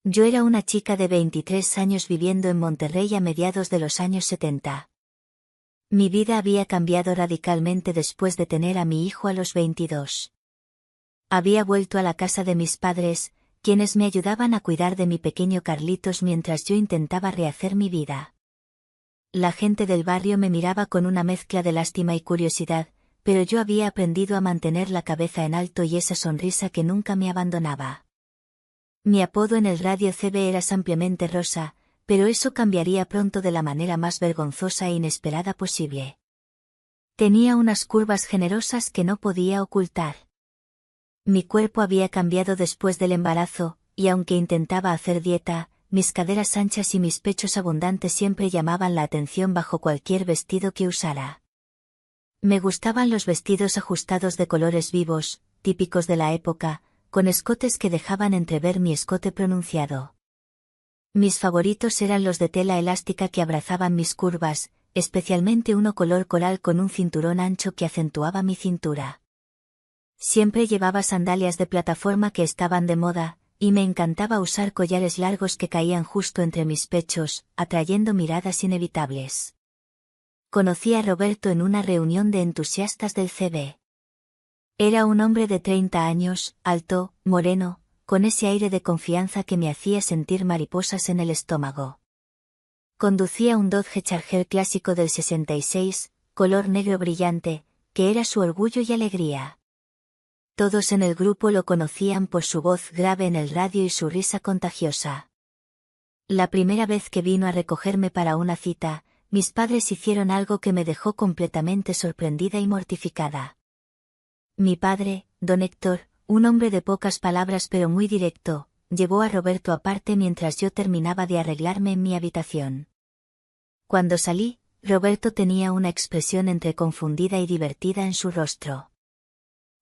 Yo era una chica de 23 años viviendo en Monterrey a mediados de los años 70. Mi vida había cambiado radicalmente después de tener a mi hijo a los 22. Había vuelto a la casa de mis padres, quienes me ayudaban a cuidar de mi pequeño Carlitos mientras yo intentaba rehacer mi vida. La gente del barrio me miraba con una mezcla de lástima y curiosidad, pero yo había aprendido a mantener la cabeza en alto y esa sonrisa que nunca me abandonaba. Mi apodo en el radio CB era ampliamente Rosa, pero eso cambiaría pronto de la manera más vergonzosa e inesperada posible. Tenía unas curvas generosas que no podía ocultar. Mi cuerpo había cambiado después del embarazo, y aunque intentaba hacer dieta, mis caderas anchas y mis pechos abundantes siempre llamaban la atención bajo cualquier vestido que usara. Me gustaban los vestidos ajustados de colores vivos, típicos de la época, con escotes que dejaban entrever mi escote pronunciado. Mis favoritos eran los de tela elástica que abrazaban mis curvas, especialmente uno color coral con un cinturón ancho que acentuaba mi cintura. Siempre llevaba sandalias de plataforma que estaban de moda, y me encantaba usar collares largos que caían justo entre mis pechos, atrayendo miradas inevitables. Conocí a Roberto en una reunión de entusiastas del CB. Era un hombre de 30 años, alto, moreno, con ese aire de confianza que me hacía sentir mariposas en el estómago. Conducía un Dodge Charger clásico del 66, color negro brillante, que era su orgullo y alegría. Todos en el grupo lo conocían por su voz grave en el radio y su risa contagiosa. La primera vez que vino a recogerme para una cita, mis padres hicieron algo que me dejó completamente sorprendida y mortificada. Mi padre, don Héctor, un hombre de pocas palabras pero muy directo, llevó a Roberto aparte mientras yo terminaba de arreglarme en mi habitación. Cuando salí, Roberto tenía una expresión entre confundida y divertida en su rostro.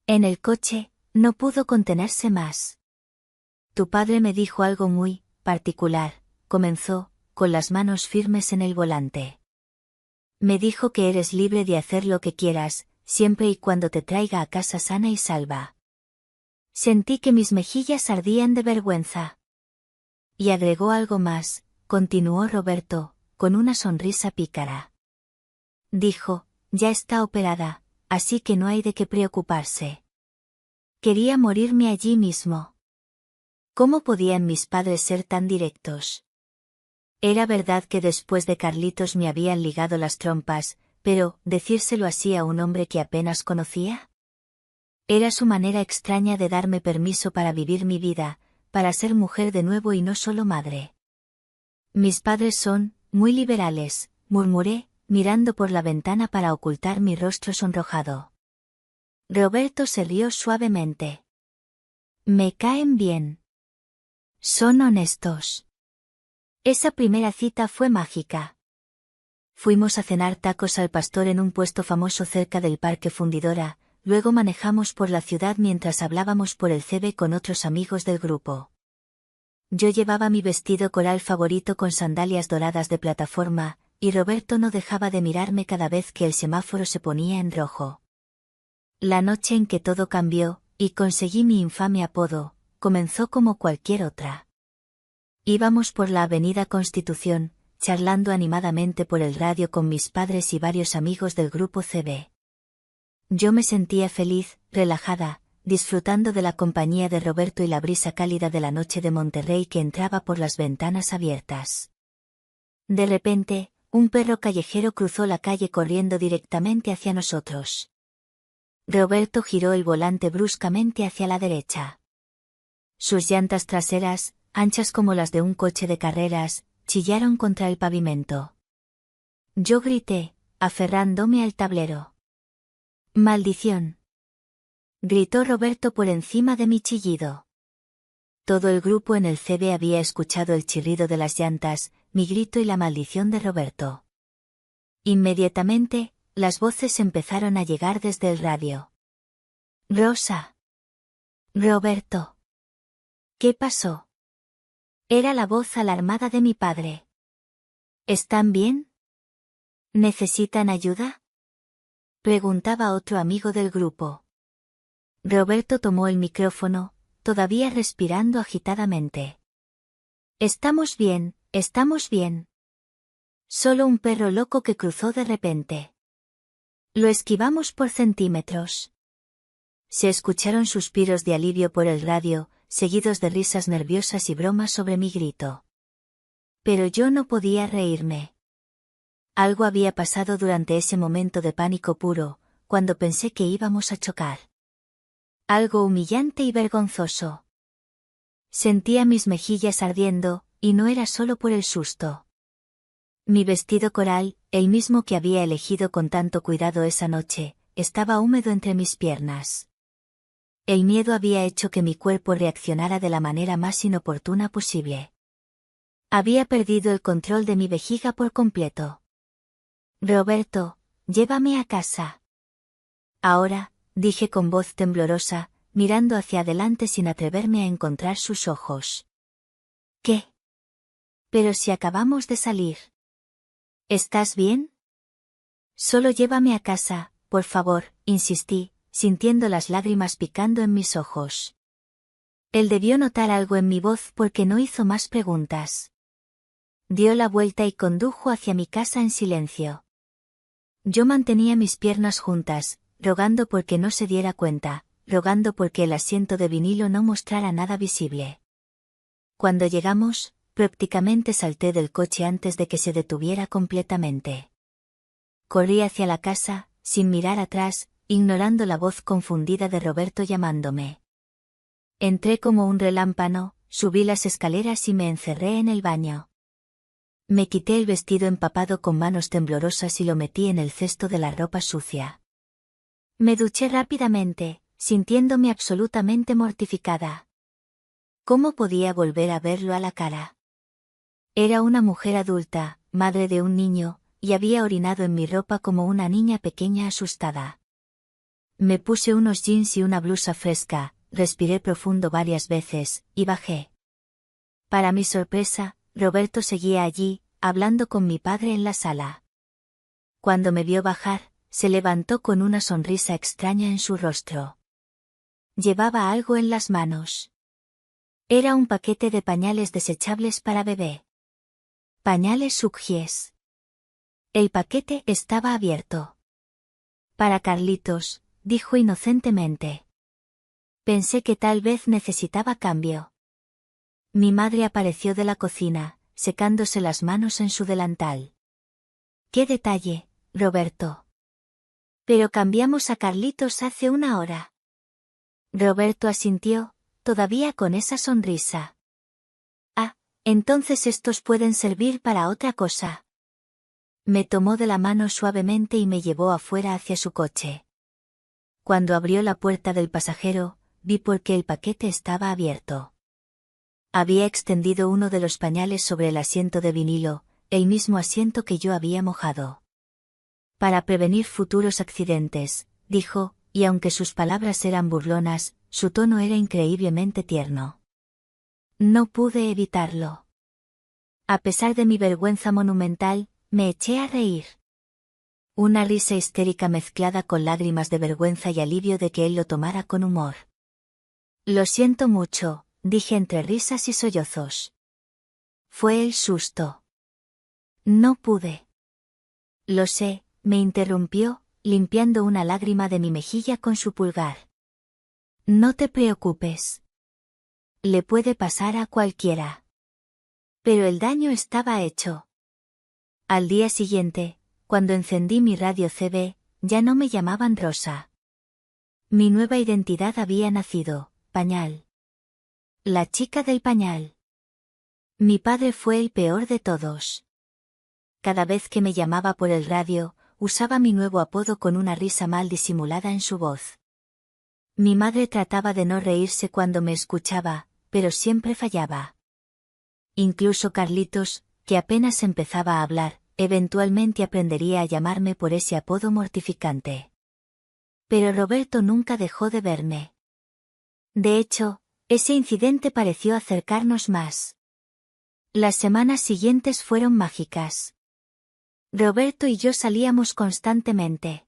En el coche, no pudo contenerse más. Tu padre me dijo algo muy particular, comenzó, con las manos firmes en el volante. Me dijo que eres libre de hacer lo que quieras, siempre y cuando te traiga a casa sana y salva. Sentí que mis mejillas ardían de vergüenza. Y agregó algo más, continuó Roberto, con una sonrisa pícara. Dijo, ya está operada, así que no hay de qué preocuparse. Quería morirme allí mismo. ¿Cómo podían mis padres ser tan directos? Era verdad que después de Carlitos me habían ligado las trompas, pero, ¿decírselo así a un hombre que apenas conocía? Era su manera extraña de darme permiso para vivir mi vida, para ser mujer de nuevo y no solo madre. Mis padres son, muy liberales, murmuré, mirando por la ventana para ocultar mi rostro sonrojado. Roberto se rió suavemente. Me caen bien. Son honestos. Esa primera cita fue mágica. Fuimos a cenar tacos al pastor en un puesto famoso cerca del Parque Fundidora, luego manejamos por la ciudad mientras hablábamos por el CB con otros amigos del grupo. Yo llevaba mi vestido coral favorito con sandalias doradas de plataforma, y Roberto no dejaba de mirarme cada vez que el semáforo se ponía en rojo. La noche en que todo cambió, y conseguí mi infame apodo, comenzó como cualquier otra. Íbamos por la avenida Constitución, charlando animadamente por el radio con mis padres y varios amigos del grupo CB. Yo me sentía feliz, relajada, disfrutando de la compañía de Roberto y la brisa cálida de la noche de Monterrey que entraba por las ventanas abiertas. De repente, un perro callejero cruzó la calle corriendo directamente hacia nosotros. Roberto giró el volante bruscamente hacia la derecha. Sus llantas traseras, anchas como las de un coche de carreras, chillaron contra el pavimento. Yo grité, aferrándome al tablero. ¡Maldición! Gritó Roberto por encima de mi chillido. Todo el grupo en el CB había escuchado el chirrido de las llantas, mi grito y la maldición de Roberto. Inmediatamente, las voces empezaron a llegar desde el radio. Rosa. Roberto. ¿Qué pasó? Era la voz alarmada de mi padre. ¿Están bien? ¿Necesitan ayuda? Preguntaba otro amigo del grupo. Roberto tomó el micrófono, todavía respirando agitadamente. Estamos bien, estamos bien. Solo un perro loco que cruzó de repente. Lo esquivamos por centímetros. Se escucharon suspiros de alivio por el radio, seguidos de risas nerviosas y bromas sobre mi grito. Pero yo no podía reírme. Algo había pasado durante ese momento de pánico puro, cuando pensé que íbamos a chocar. Algo humillante y vergonzoso. Sentía mis mejillas ardiendo, y no era solo por el susto. Mi vestido coral, el mismo que había elegido con tanto cuidado esa noche, estaba húmedo entre mis piernas. El miedo había hecho que mi cuerpo reaccionara de la manera más inoportuna posible. Había perdido el control de mi vejiga por completo. Roberto, llévame a casa. Ahora, dije con voz temblorosa, mirando hacia adelante sin atreverme a encontrar sus ojos. ¿Qué? Pero si acabamos de salir. ¿Estás bien? Solo llévame a casa, por favor, insistí, sintiendo las lágrimas picando en mis ojos. Él debió notar algo en mi voz porque no hizo más preguntas. Dio la vuelta y condujo hacia mi casa en silencio. Yo mantenía mis piernas juntas, rogando porque no se diera cuenta, rogando porque el asiento de vinilo no mostrara nada visible. Cuando llegamos, prácticamente salté del coche antes de que se detuviera completamente. Corrí hacia la casa, sin mirar atrás, ignorando la voz confundida de Roberto llamándome. Entré como un relámpago, subí las escaleras y me encerré en el baño. Me quité el vestido empapado con manos temblorosas y lo metí en el cesto de la ropa sucia. Me duché rápidamente, sintiéndome absolutamente mortificada. ¿Cómo podía volver a verlo a la cara? Era una mujer adulta, madre de un niño, y había orinado en mi ropa como una niña pequeña asustada. Me puse unos jeans y una blusa fresca, respiré profundo varias veces, y bajé. Para mi sorpresa, Roberto seguía allí, hablando con mi padre en la sala. Cuando me vio bajar, se levantó con una sonrisa extraña en su rostro. Llevaba algo en las manos. Era un paquete de pañales desechables para bebé. Pañales Huggies. El paquete estaba abierto. Para Carlitos, dijo inocentemente. Pensé que tal vez necesitaba cambio. Mi madre apareció de la cocina, secándose las manos en su delantal. ¡Qué detalle, Roberto! Pero cambiamos a Carlitos hace una hora. Roberto asintió, todavía con esa sonrisa. Ah, entonces estos pueden servir para otra cosa. Me tomó de la mano suavemente y me llevó afuera hacia su coche. Cuando abrió la puerta del pasajero, vi por qué el paquete estaba abierto. Había extendido uno de los pañales sobre el asiento de vinilo, el mismo asiento que yo había mojado. Para prevenir futuros accidentes, dijo, y aunque sus palabras eran burlonas, su tono era increíblemente tierno. No pude evitarlo. A pesar de mi vergüenza monumental, me eché a reír. Una risa histérica mezclada con lágrimas de vergüenza y alivio de que él lo tomara con humor. Lo siento mucho, dije entre risas y sollozos. Fue el susto. No pude. Lo sé, me interrumpió, limpiando una lágrima de mi mejilla con su pulgar. No te preocupes. Le puede pasar a cualquiera. Pero el daño estaba hecho. Al día siguiente, cuando encendí mi radio CB, ya no me llamaban Rosa. Mi nueva identidad había nacido, Pañal. La chica del pañal. Mi padre fue el peor de todos. Cada vez que me llamaba por el radio, usaba mi nuevo apodo con una risa mal disimulada en su voz. Mi madre trataba de no reírse cuando me escuchaba, pero siempre fallaba. Incluso Carlitos, que apenas empezaba a hablar, eventualmente aprendería a llamarme por ese apodo mortificante. Pero Roberto nunca dejó de verme. De hecho, ese incidente pareció acercarnos más. Las semanas siguientes fueron mágicas. Roberto y yo salíamos constantemente.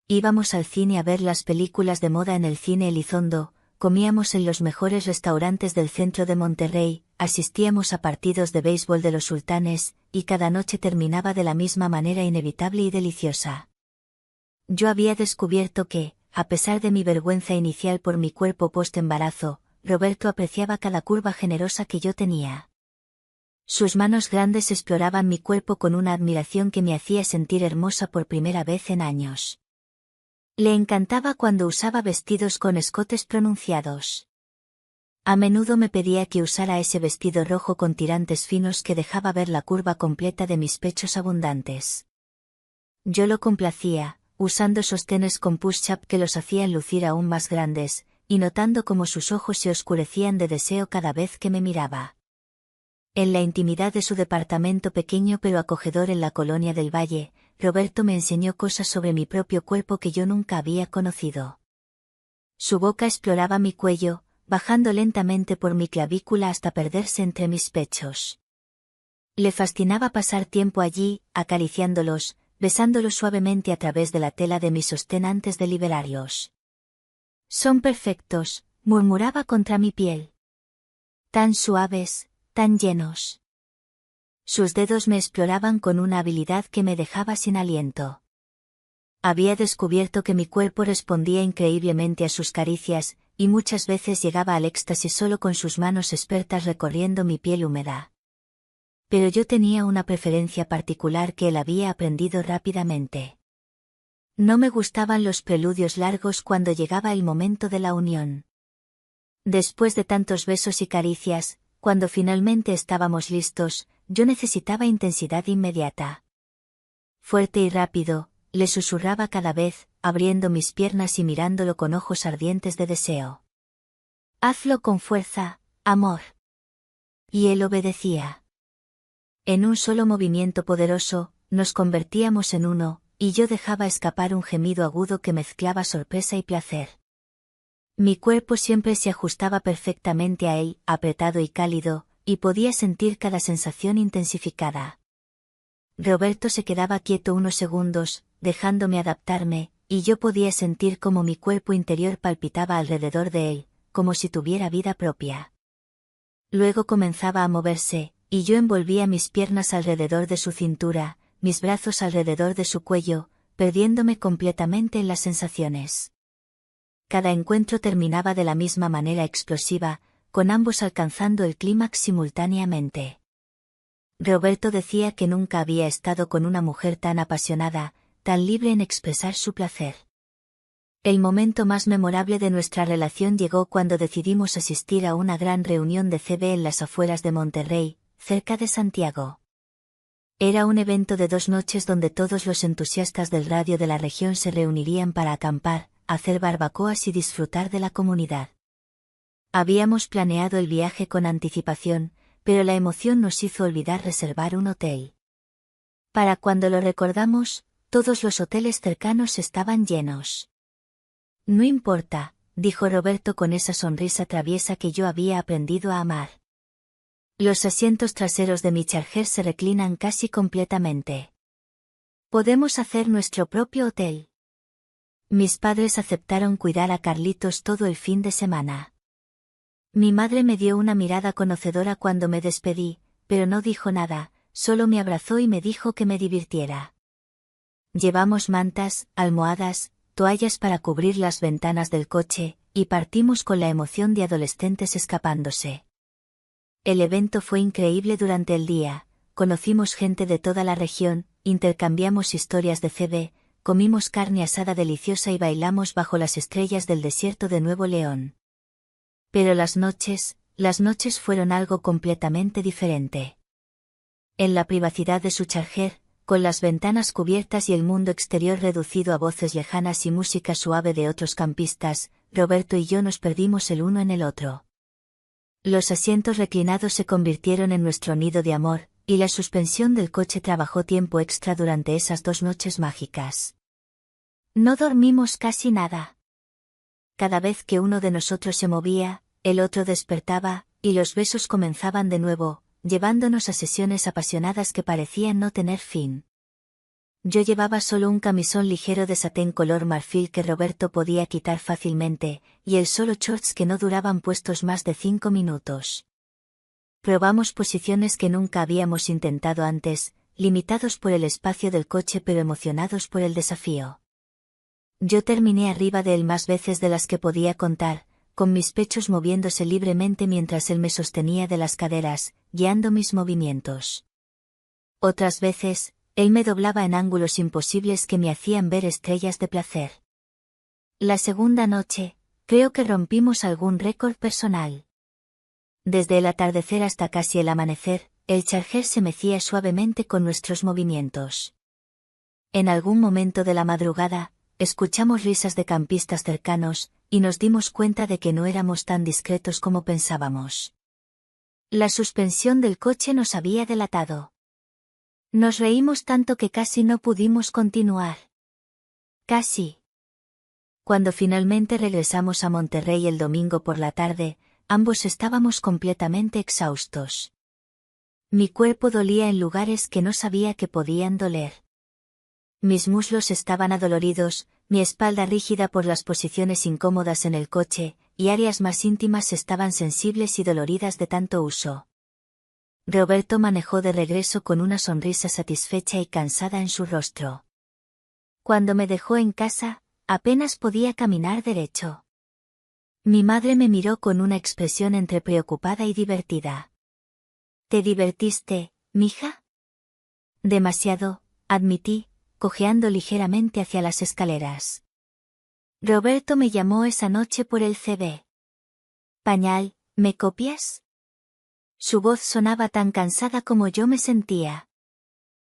Íbamos al cine a ver las películas de moda en el cine Elizondo, comíamos en los mejores restaurantes del centro de Monterrey, asistíamos a partidos de béisbol de los Sultanes, y cada noche terminaba de la misma manera inevitable y deliciosa. Yo había descubierto que, a pesar de mi vergüenza inicial por mi cuerpo post-embarazo, Roberto apreciaba cada curva generosa que yo tenía. Sus manos grandes exploraban mi cuerpo con una admiración que me hacía sentir hermosa por primera vez en años. Le encantaba cuando usaba vestidos con escotes pronunciados. A menudo me pedía que usara ese vestido rojo con tirantes finos que dejaba ver la curva completa de mis pechos abundantes. Yo lo complacía, usando sostenes con push-up que los hacían lucir aún más grandes, y notando cómo sus ojos se oscurecían de deseo cada vez que me miraba. En la intimidad de su departamento pequeño pero acogedor en la colonia del Valle, Roberto me enseñó cosas sobre mi propio cuerpo que yo nunca había conocido. Su boca exploraba mi cuello, bajando lentamente por mi clavícula hasta perderse entre mis pechos. Le fascinaba pasar tiempo allí, acariciándolos, besándolos suavemente a través de la tela de mi sostén antes de liberarlos. «Son perfectos», murmuraba contra mi piel. «Tan suaves, tan llenos». Sus dedos me exploraban con una habilidad que me dejaba sin aliento. Había descubierto que mi cuerpo respondía increíblemente a sus caricias, y muchas veces llegaba al éxtasis solo con sus manos expertas recorriendo mi piel húmeda. Pero yo tenía una preferencia particular que él había aprendido rápidamente. No me gustaban los preludios largos cuando llegaba el momento de la unión. Después de tantos besos y caricias, cuando finalmente estábamos listos, yo necesitaba intensidad inmediata. Fuerte y rápido, le susurraba cada vez, abriendo mis piernas y mirándolo con ojos ardientes de deseo. «Hazlo con fuerza, amor». Y él obedecía. En un solo movimiento poderoso, nos convertíamos en uno, y yo dejaba escapar un gemido agudo que mezclaba sorpresa y placer. Mi cuerpo siempre se ajustaba perfectamente a él, apretado y cálido, y podía sentir cada sensación intensificada. Roberto se quedaba quieto unos segundos, dejándome adaptarme, y yo podía sentir cómo mi cuerpo interior palpitaba alrededor de él, como si tuviera vida propia. Luego comenzaba a moverse, y yo envolvía mis piernas alrededor de su cintura, mis brazos alrededor de su cuello, perdiéndome completamente en las sensaciones. Cada encuentro terminaba de la misma manera explosiva, con ambos alcanzando el clímax simultáneamente. Roberto decía que nunca había estado con una mujer tan apasionada, tan libre en expresar su placer. El momento más memorable de nuestra relación llegó cuando decidimos asistir a una gran reunión de CB en las afueras de Monterrey, cerca de Santiago. Era un evento de 2 noches donde todos los entusiastas del radio de la región se reunirían para acampar, hacer barbacoas y disfrutar de la comunidad. Habíamos planeado el viaje con anticipación, pero la emoción nos hizo olvidar reservar un hotel. Para cuando lo recordamos, todos los hoteles cercanos estaban llenos. «No importa», dijo Roberto con esa sonrisa traviesa que yo había aprendido a amar. «Los asientos traseros de mi Charger se reclinan casi completamente. Podemos hacer nuestro propio hotel». Mis padres aceptaron cuidar a Carlitos todo el fin de semana. Mi madre me dio una mirada conocedora cuando me despedí, pero no dijo nada, solo me abrazó y me dijo que me divirtiera. Llevamos mantas, almohadas, toallas para cubrir las ventanas del coche, y partimos con la emoción de adolescentes escapándose. El evento fue increíble durante el día, conocimos gente de toda la región, intercambiamos historias de CB, comimos carne asada deliciosa y bailamos bajo las estrellas del desierto de Nuevo León. Pero las noches fueron algo completamente diferente. En la privacidad de su Charger, con las ventanas cubiertas y el mundo exterior reducido a voces lejanas y música suave de otros campistas, Roberto y yo nos perdimos el uno en el otro. Los asientos reclinados se convirtieron en nuestro nido de amor, y la suspensión del coche trabajó tiempo extra durante esas 2 noches mágicas. No dormimos casi nada. Cada vez que uno de nosotros se movía, el otro despertaba, y los besos comenzaban de nuevo, llevándonos a sesiones apasionadas que parecían no tener fin. Yo llevaba solo un camisón ligero de satén color marfil que Roberto podía quitar fácilmente, y el solo shorts que no duraban puestos más de 5 minutos. Probamos posiciones que nunca habíamos intentado antes, limitados por el espacio del coche pero emocionados por el desafío. Yo terminé arriba de él más veces de las que podía contar, con mis pechos moviéndose libremente mientras él me sostenía de las caderas, guiando mis movimientos. Otras veces, él me doblaba en ángulos imposibles que me hacían ver estrellas de placer. La segunda noche, creo que rompimos algún récord personal. Desde el atardecer hasta casi el amanecer, el charger se mecía suavemente con nuestros movimientos. En algún momento de la madrugada, escuchamos risas de campistas cercanos, y nos dimos cuenta de que no éramos tan discretos como pensábamos. La suspensión del coche nos había delatado. Nos reímos tanto que casi no pudimos continuar. Casi. Cuando finalmente regresamos a Monterrey el domingo por la tarde, ambos estábamos completamente exhaustos. Mi cuerpo dolía en lugares que no sabía que podían doler. Mis muslos estaban adoloridos, mi espalda rígida por las posiciones incómodas en el coche, y áreas más íntimas estaban sensibles y doloridas de tanto uso. Roberto manejó de regreso con una sonrisa satisfecha y cansada en su rostro. Cuando me dejó en casa, apenas podía caminar derecho. Mi madre me miró con una expresión entre preocupada y divertida. ¿Te divertiste, mija? Demasiado, admití, cojeando ligeramente hacia las escaleras. Roberto me llamó esa noche por el CB. Pañal, ¿me copias? Su voz sonaba tan cansada como yo me sentía.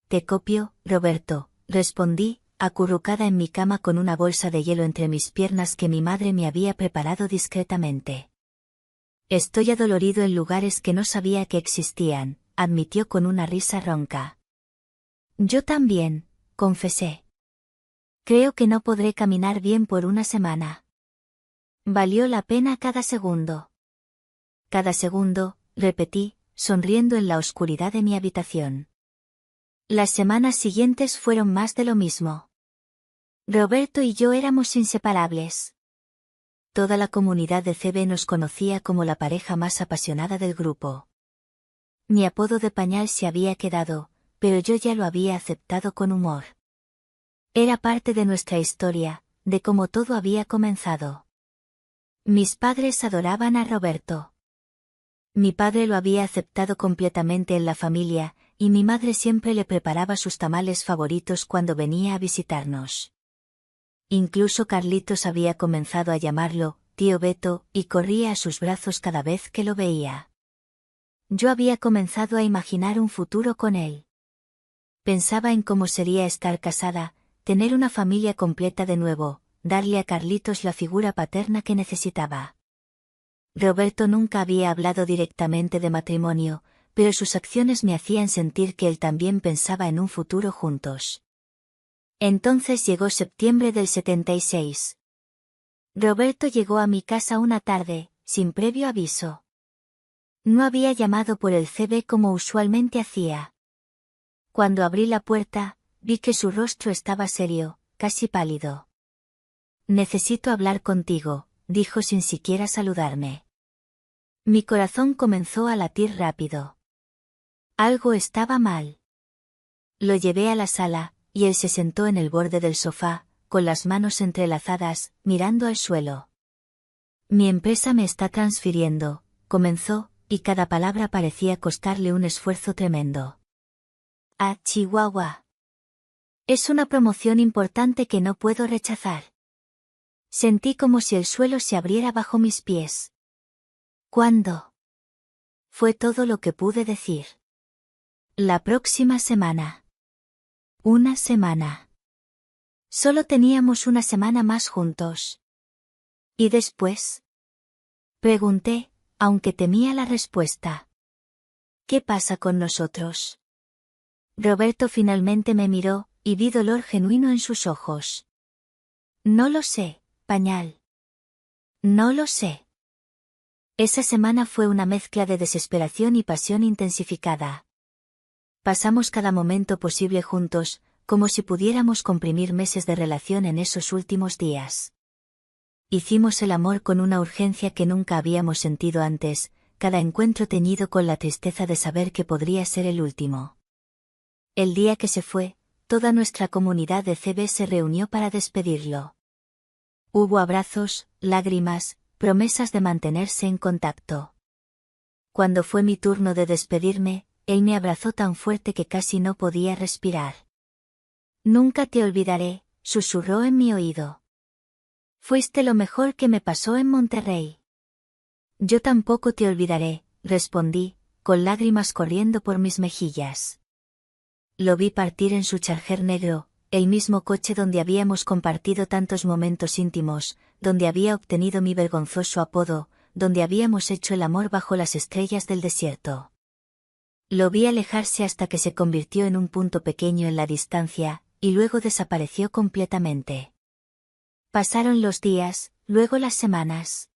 Te copio, Roberto, respondí, acurrucada en mi cama con una bolsa de hielo entre mis piernas que mi madre me había preparado discretamente. Estoy adolorido en lugares que no sabía que existían, admitió con una risa ronca. Yo también, confesé. Creo que no podré caminar bien por una semana. Valió la pena cada segundo. Cada segundo, repetí, sonriendo en la oscuridad de mi habitación. Las semanas siguientes fueron más de lo mismo. Roberto y yo éramos inseparables. Toda la comunidad de CB nos conocía como la pareja más apasionada del grupo. Mi apodo de pañal se había quedado, pero yo ya lo había aceptado con humor. Era parte de nuestra historia, de cómo todo había comenzado. Mis padres adoraban a Roberto. Mi padre lo había aceptado completamente en la familia, y mi madre siempre le preparaba sus tamales favoritos cuando venía a visitarnos. Incluso Carlitos había comenzado a llamarlo tío Beto, y corría a sus brazos cada vez que lo veía. Yo había comenzado a imaginar un futuro con él. Pensaba en cómo sería estar casada, tener una familia completa de nuevo, darle a Carlitos la figura paterna que necesitaba. Roberto nunca había hablado directamente de matrimonio, pero sus acciones me hacían sentir que él también pensaba en un futuro juntos. Entonces llegó septiembre del 76. Roberto llegó a mi casa una tarde, sin previo aviso. No había llamado por el CB como usualmente hacía. Cuando abrí la puerta, vi que su rostro estaba serio, casi pálido. Necesito hablar contigo, dijo sin siquiera saludarme. Mi corazón comenzó a latir rápido. Algo estaba mal. Lo llevé a la sala, y él se sentó en el borde del sofá, con las manos entrelazadas, mirando al suelo. Mi empresa me está transfiriendo, comenzó, y cada palabra parecía costarle un esfuerzo tremendo. A Chihuahua. Es una promoción importante que no puedo rechazar. Sentí como si el suelo se abriera bajo mis pies. ¿Cuándo? Fue todo lo que pude decir. La próxima semana. Una semana. Solo teníamos una semana más juntos. ¿Y después? Pregunté, aunque temía la respuesta. ¿Qué pasa con nosotros? Roberto finalmente me miró, y vi dolor genuino en sus ojos. No lo sé, pañal. No lo sé. Esa semana fue una mezcla de desesperación y pasión intensificada. Pasamos cada momento posible juntos, como si pudiéramos comprimir meses de relación en esos últimos días. Hicimos el amor con una urgencia que nunca habíamos sentido antes, cada encuentro teñido con la tristeza de saber que podría ser el último. El día que se fue, toda nuestra comunidad de CB se reunió para despedirlo. Hubo abrazos, lágrimas, promesas de mantenerse en contacto. Cuando fue mi turno de despedirme, él me abrazó tan fuerte que casi no podía respirar. Nunca te olvidaré, susurró en mi oído. Fuiste lo mejor que me pasó en Monterrey. Yo tampoco te olvidaré, respondí, con lágrimas corriendo por mis mejillas. Lo vi partir en su Charger negro, el mismo coche donde habíamos compartido tantos momentos íntimos, donde había obtenido mi vergonzoso apodo, donde habíamos hecho el amor bajo las estrellas del desierto. Lo vi alejarse hasta que se convirtió en un punto pequeño en la distancia, y luego desapareció completamente. Pasaron los días, luego las semanas.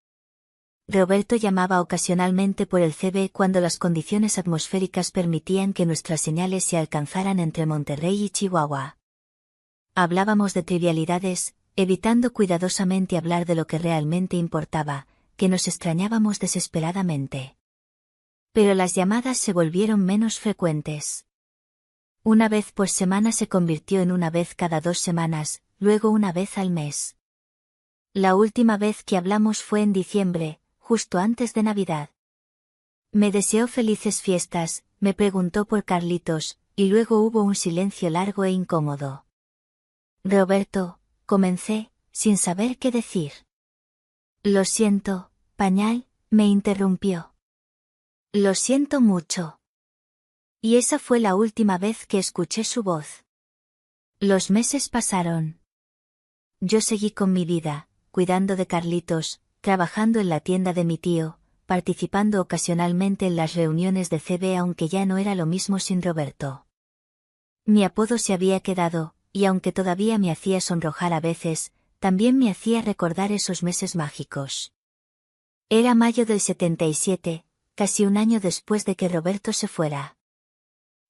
Roberto llamaba ocasionalmente por el CB cuando las condiciones atmosféricas permitían que nuestras señales se alcanzaran entre Monterrey y Chihuahua. Hablábamos de trivialidades, evitando cuidadosamente hablar de lo que realmente importaba, que nos extrañábamos desesperadamente. Pero las llamadas se volvieron menos frecuentes. Una vez por semana se convirtió en una vez cada 2 semanas, luego una vez al mes. La última vez que hablamos fue en diciembre, justo antes de Navidad. Me deseó felices fiestas, me preguntó por Carlitos, y luego hubo un silencio largo e incómodo. Roberto, comencé, sin saber qué decir. Lo siento, pañal, me interrumpió. Lo siento mucho. Y esa fue la última vez que escuché su voz. Los meses pasaron. Yo seguí con mi vida, cuidando de Carlitos, trabajando en la tienda de mi tío, participando ocasionalmente en las reuniones de CB aunque ya no era lo mismo sin Roberto. Mi apodo se había quedado, y aunque todavía me hacía sonrojar a veces, también me hacía recordar esos meses mágicos. Era mayo del 77, casi un año después de que Roberto se fuera.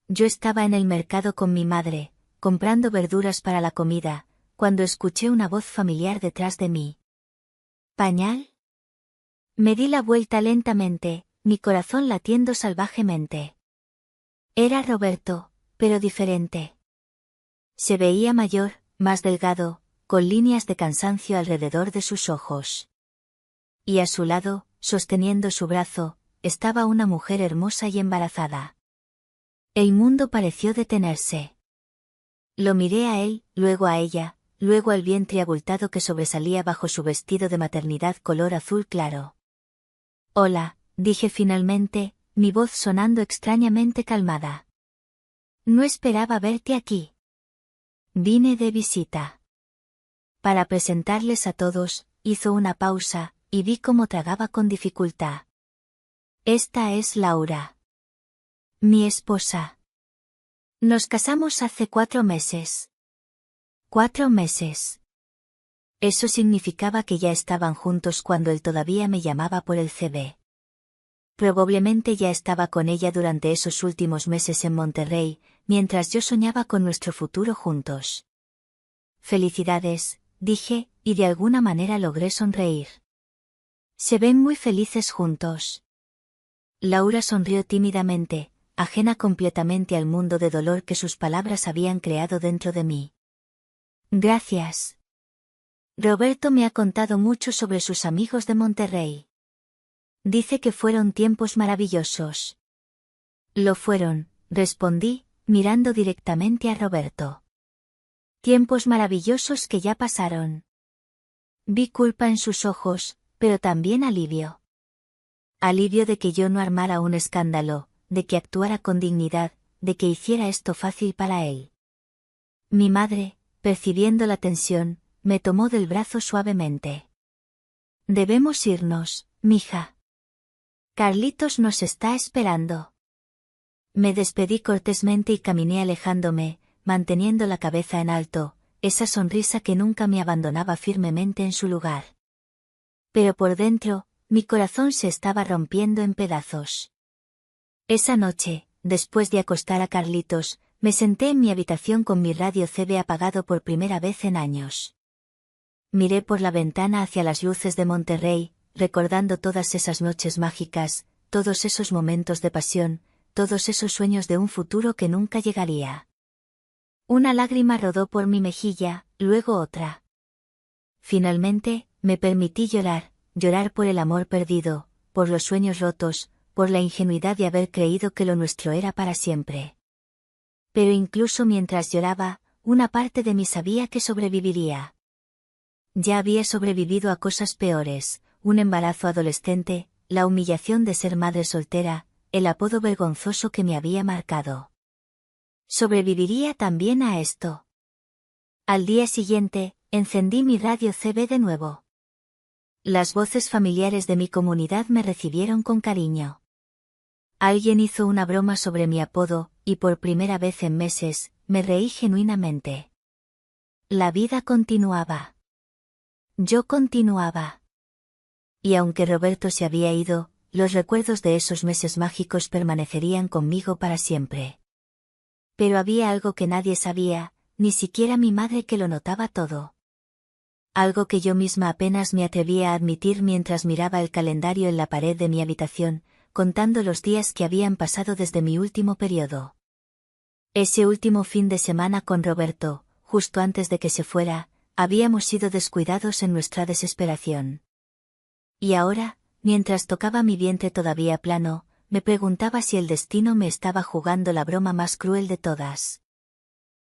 Yo estaba en el mercado con mi madre, comprando verduras para la comida, cuando escuché una voz familiar detrás de mí. ¿Pañal? Me di la vuelta lentamente, mi corazón latiendo salvajemente. Era Roberto, pero diferente. Se veía mayor, más delgado, con líneas de cansancio alrededor de sus ojos. Y a su lado, sosteniendo su brazo, estaba una mujer hermosa y embarazada. El mundo pareció detenerse. Lo miré a él, luego a ella, luego al vientre abultado que sobresalía bajo su vestido de maternidad color azul claro. Hola, dije finalmente, mi voz sonando extrañamente calmada. No esperaba verte aquí. Vine de visita. Para presentarles a todos, hizo una pausa, y vi cómo tragaba con dificultad. Esta es Laura. Mi esposa. Nos casamos hace 4 meses. 4 meses. Eso significaba que ya estaban juntos cuando él todavía me llamaba por el CB. Probablemente ya estaba con ella durante esos últimos meses en Monterrey, mientras yo soñaba con nuestro futuro juntos. Felicidades, dije, y de alguna manera logré sonreír. Se ven muy felices juntos. Laura sonrió tímidamente, ajena completamente al mundo de dolor que sus palabras habían creado dentro de mí. Gracias. Roberto me ha contado mucho sobre sus amigos de Monterrey. Dice que fueron tiempos maravillosos. Lo fueron, respondí, mirando directamente a Roberto. Tiempos maravillosos que ya pasaron. Vi culpa en sus ojos, pero también alivio. Alivio de que yo no armara un escándalo, de que actuara con dignidad, de que hiciera esto fácil para él. Mi madre, percibiendo la tensión, me tomó del brazo suavemente. Debemos irnos, mija. Carlitos nos está esperando. Me despedí cortésmente y caminé alejándome, manteniendo la cabeza en alto, esa sonrisa que nunca me abandonaba firmemente en su lugar. Pero por dentro, mi corazón se estaba rompiendo en pedazos. Esa noche, después de acostar a Carlitos, Me senté en mi habitación con mi radio CB apagado por primera vez en años. Miré por la ventana hacia las luces de Monterrey, recordando todas esas noches mágicas, todos esos momentos de pasión, todos esos sueños de un futuro que nunca llegaría. Una lágrima rodó por mi mejilla, luego otra. Finalmente, me permití llorar, llorar por el amor perdido, por los sueños rotos, por la ingenuidad de haber creído que lo nuestro era para siempre. Pero incluso mientras lloraba, una parte de mí sabía que sobreviviría. Ya había sobrevivido a cosas peores, un embarazo adolescente, la humillación de ser madre soltera, el apodo vergonzoso que me había marcado. Sobreviviría también a esto. Al día siguiente, encendí mi radio CB de nuevo. Las voces familiares de mi comunidad me recibieron con cariño. Alguien hizo una broma sobre mi apodo, y por primera vez en meses, me reí genuinamente. La vida continuaba. Yo continuaba. Y aunque Roberto se había ido, los recuerdos de esos meses mágicos permanecerían conmigo para siempre. Pero había algo que nadie sabía, ni siquiera mi madre, que lo notaba todo. Algo que yo misma apenas me atrevía a admitir mientras miraba el calendario en la pared de mi habitación, contando los días que habían pasado desde mi último periodo. Ese último fin de semana con Roberto, justo antes de que se fuera, habíamos sido descuidados en nuestra desesperación. Y ahora, mientras tocaba mi vientre todavía plano, me preguntaba si el destino me estaba jugando la broma más cruel de todas.